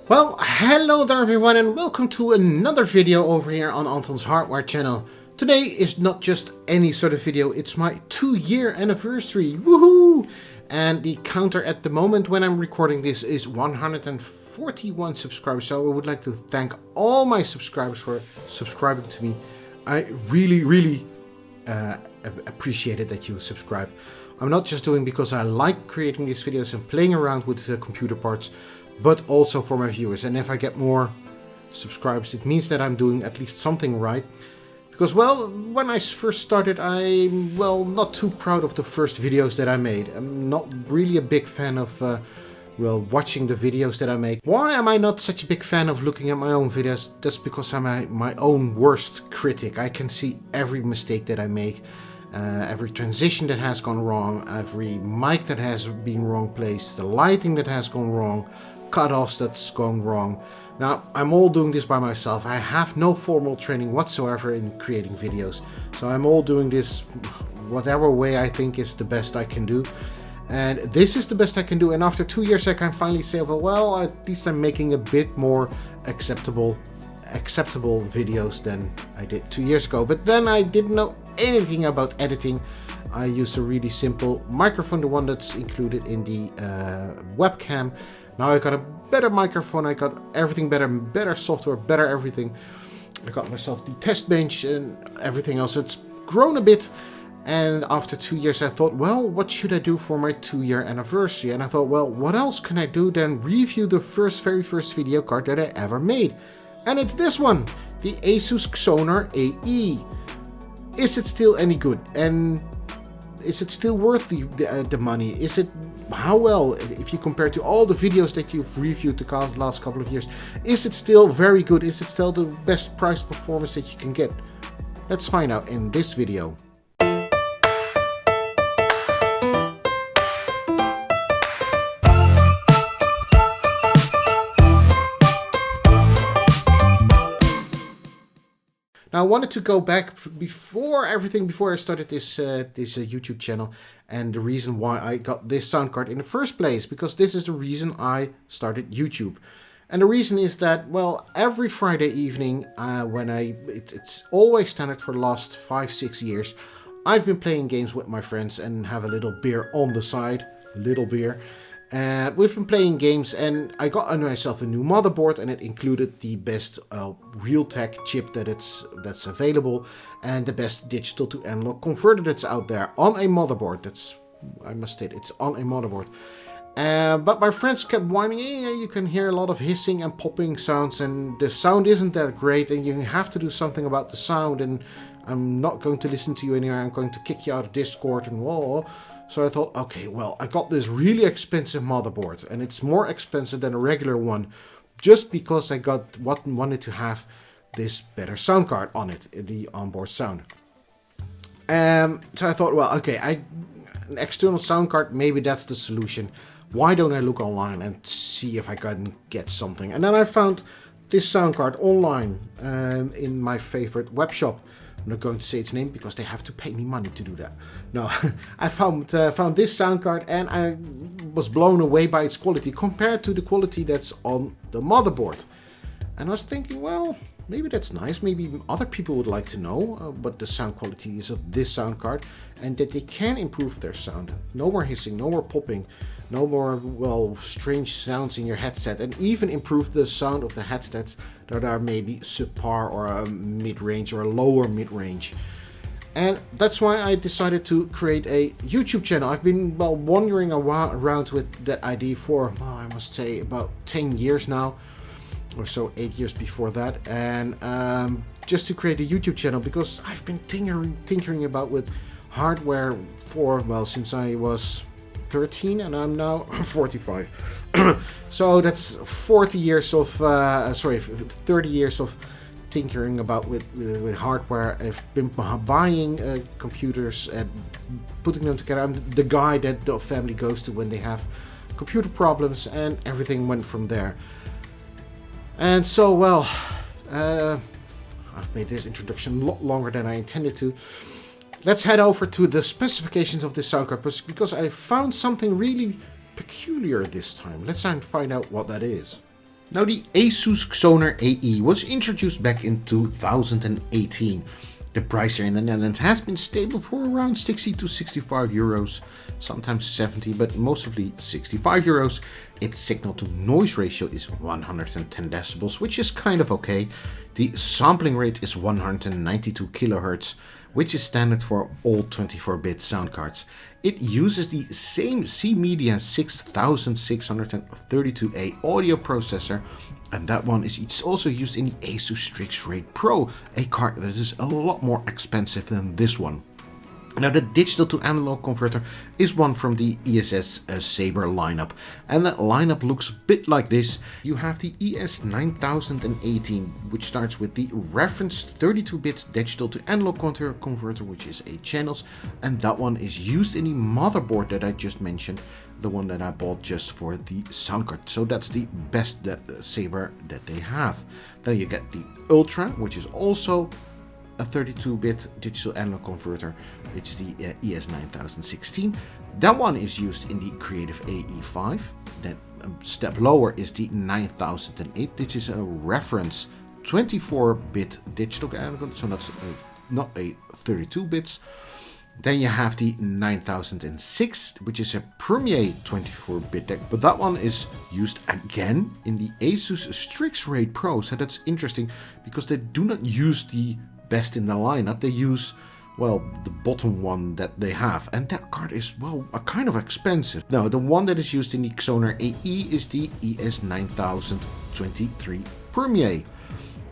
Well, hello there everyone and welcome to another video over here on Antons Hardware channel. Today is not just any sort of video, it's my 2-year anniversary, woohoo! And the counter at the moment when I'm recording this is 141 subscribers, so I would like to thank all my subscribers for subscribing to me. I really appreciate it that you subscribe. I'm not just doing because I like creating these videos and playing around with the computer parts, but also for my viewers. And if I get more subscribers, it means that I'm doing at least something right. Because, well, when I first started, I'm, well, not too proud of the first videos that I made. I'm not really a big fan of, watching the videos that I make. Why am I not such a big fan of looking at my own videos? That's because I'm my own worst critic. I can see every mistake that I make. Every transition that has gone wrong, every mic that has been wrong placed, the lighting that has gone wrong, cutoffs that's gone wrong. Now, I'm all doing this by myself. I have no formal training whatsoever in creating videos. So I'm all doing this whatever way I think is the best I can do. And this is the best I can do. And after 2 years I can finally say, well, at least I'm making a bit more acceptable videos than I did 2 years ago. But then I didn't know anything about editing. I use a really simple microphone, the one that's included in the webcam. Now I got a better microphone, I got everything better software, better everything. I got myself the test bench and everything else. It's grown a bit. And after 2 years I thought, well, what should I do for my 2-year anniversary? And I thought, well, what else can I do than review the very first video card that I ever made? And it's this one, the Asus Xonar AE. Is it still any good? And is it still worth the money? Is it, how well, if you compare to all the videos that you've reviewed the last couple of years, is it still very good? Is it still the best price performance that you can get? Let's find out in this video. Now, I wanted to go back before I started this YouTube channel, and the reason why I got this sound card in the first place, because this is the reason I started YouTube. And the reason is that, well, every Friday evening, it's always standard for the last 5-6 years, I've been playing games with my friends and have a little beer on the side, little beer. We've been playing games and I got myself a new motherboard, and it included the best Realtek chip that's available and the best digital to analog converter that's out there on a motherboard. I must state, it's on a motherboard. But my friends kept whining, yeah, you can hear a lot of hissing and popping sounds and the sound isn't that great and you have to do something about the sound, and I'm not going to listen to you anymore, I'm going to kick you out of Discord and whoa. So I thought, okay, well, I got this really expensive motherboard, and it's more expensive than a regular one, just because I wanted to have this better sound card on it, the onboard sound. So I thought, well, okay, an external sound card, maybe that's the solution. Why don't I look online and see if I can get something? And then I found this sound card online in my favorite web shop. I'm not going to say its name because they have to pay me money to do that. No, I found this sound card and I was blown away by its quality compared to the quality that's on the motherboard. And I was thinking, well, maybe that's nice. Maybe other people would like to know what the sound quality is of this sound card and that they can improve their sound. No more hissing, no more popping, no more, well, strange sounds in your headset, and even improve the sound of the headsets that are maybe subpar or a mid-range or a lower mid-range. And that's why I decided to create a YouTube channel. I've been, well, wandering around with that idea for, well, I must say about 10 years now, or so, 8 years before that, and just to create a YouTube channel because I've been tinkering about with hardware for, well, since I was 13 and I'm now 45. So that's 30 years of tinkering about with hardware. I've been buying computers and putting them together. I'm the guy that the family goes to when they have computer problems, and everything went from there. And so, well, I've made this introduction a lot longer than I intended to. Let's head over to the specifications of this sound card, because I found something really peculiar this time. Let's find out what that is. Now, the Asus Xonar AE was introduced back in 2018. The price here in the Netherlands has been stable for around 60 to 65 euros, sometimes 70, but mostly 65 euros. Its signal to noise ratio is 110 decibels, which is kind of okay. The sampling rate is 192 kilohertz, which is standard for all 24-bit sound cards. It uses the same C-Media 6632A audio processor, and that one is also used in the Asus Strix Raid Pro, a card that is a lot more expensive than this one. Now, the digital to analog converter is one from the ESS Sabre lineup, and that lineup looks a bit like this. You have the ES 9018, which starts with the reference 32-bit digital to analog converter, which is 8 channels, and that one is used in the motherboard that I just mentioned, the one that I bought just for the sound card. So that's the best Sabre that they have. Then you get the Ultra, which is also a 32-bit digital analog converter. It's the ES 9016. That one is used in the Creative AE5. Then a step lower is the 9008. This is a reference 24-bit digital analog, so that's not a 32 bits. Then you have the 9006, which is a Premier 24-bit deck, but that one is used again in the Asus Strix Raid Pro. So that's interesting because they do not use the best in the lineup. They use, well, the bottom one that they have, and that card is, well, a kind of expensive. Now, the one that is used in the Xonar AE is the ES 9023 Premier,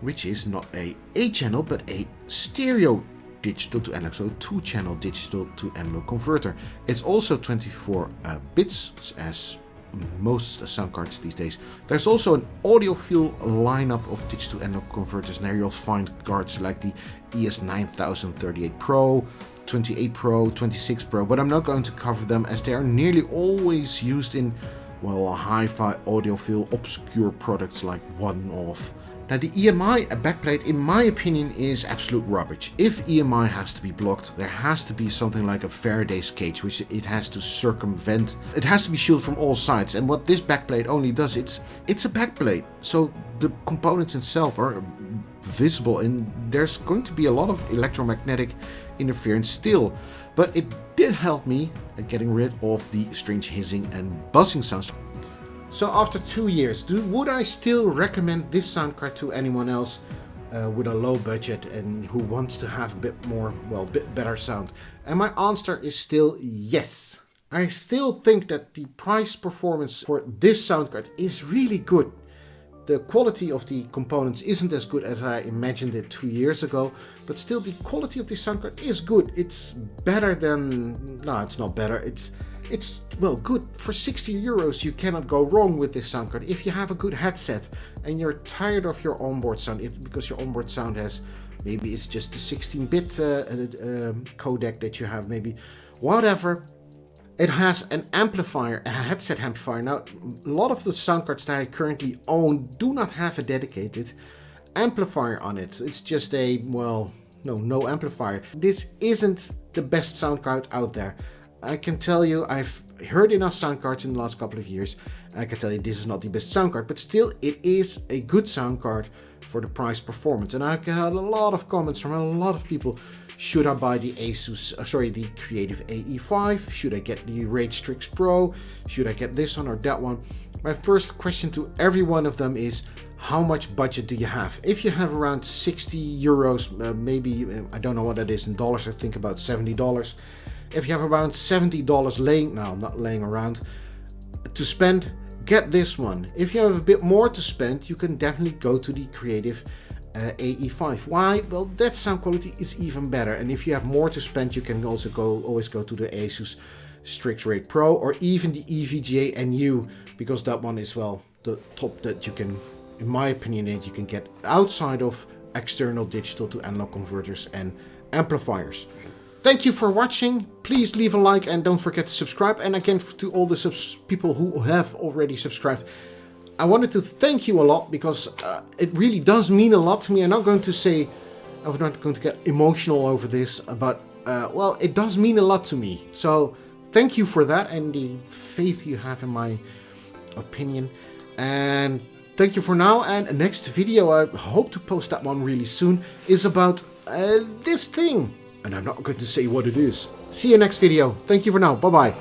which is not a 8-channel but a stereo digital to analog, so 2-channel digital to analog converter. It's also 24 bits, as most sound cards these days. There's also an audiophile lineup of digital analog converters, and there you'll find cards like the ES 9038 Pro, 28 Pro, 26 Pro, but I'm not going to cover them as they are nearly always used in, well, hi-fi audiophile obscure products like One-Off. Now, the EMI backplate, in my opinion, is absolute rubbish. If EMI has to be blocked, there has to be something like a Faraday's cage, which it has to circumvent. It has to be shielded from all sides. And what this backplate only does, it's a backplate. So the components itself are visible, and there's going to be a lot of electromagnetic interference still. But it did help me at getting rid of the strange hissing and buzzing sounds. So after 2 years, would I still recommend this sound card to anyone else with a low budget and who wants to have a bit more, well, bit better sound? And my answer is still yes. I still think that the price performance for this sound card is really good. The quality of the components isn't as good as I imagined it 2 years ago, but still the quality of the sound card is good. It's better than, no, it's not better. It's well, good. For 60 euros you cannot go wrong with this sound card. If you have a good headset and you're tired of your onboard sound, because your onboard sound has, maybe it's just the 16-bit codec that you have, maybe whatever. It has an amplifier, a headset amplifier. Now, a lot of the sound cards that I currently own do not have a dedicated amplifier on it. It's just a, well, no amplifier. This isn't the best sound card out there. I can tell you, I've heard enough sound cards in the last couple of years. I can tell you this is not the best sound card, but still it is a good sound card for the price performance. And I've got a lot of comments from a lot of people. Should I buy the the Creative AE5? Should I get the Raid Strix Pro? Should I get this one or that one? My first question to every one of them is, how much budget do you have? If you have around 60 euros, maybe, I don't know what that is in dollars, I think about $70. If you have around $70 not laying around to spend, get this one. If you have a bit more to spend, you can definitely go to the Creative AE5. Why? Well, that sound quality is even better. And if you have more to spend, you can also always go to the Asus Strix Raid Pro or even the EVGA NU, because that one is, well, the top that you can, in my opinion, that you can get outside of external digital to analog converters and amplifiers. Thank you for watching. Please leave a like and don't forget to subscribe. And again, to all the people who have already subscribed, I wanted to thank you a lot, because it really does mean a lot to me. I'm not going to say, I'm not going to get emotional over this, but well, it does mean a lot to me. So thank you for that and the faith you have in my opinion. And thank you for now, and next video, I hope to post that one really soon, is about this thing. And I'm not going to say what it is. See you next video. Thank you for now. Bye-bye.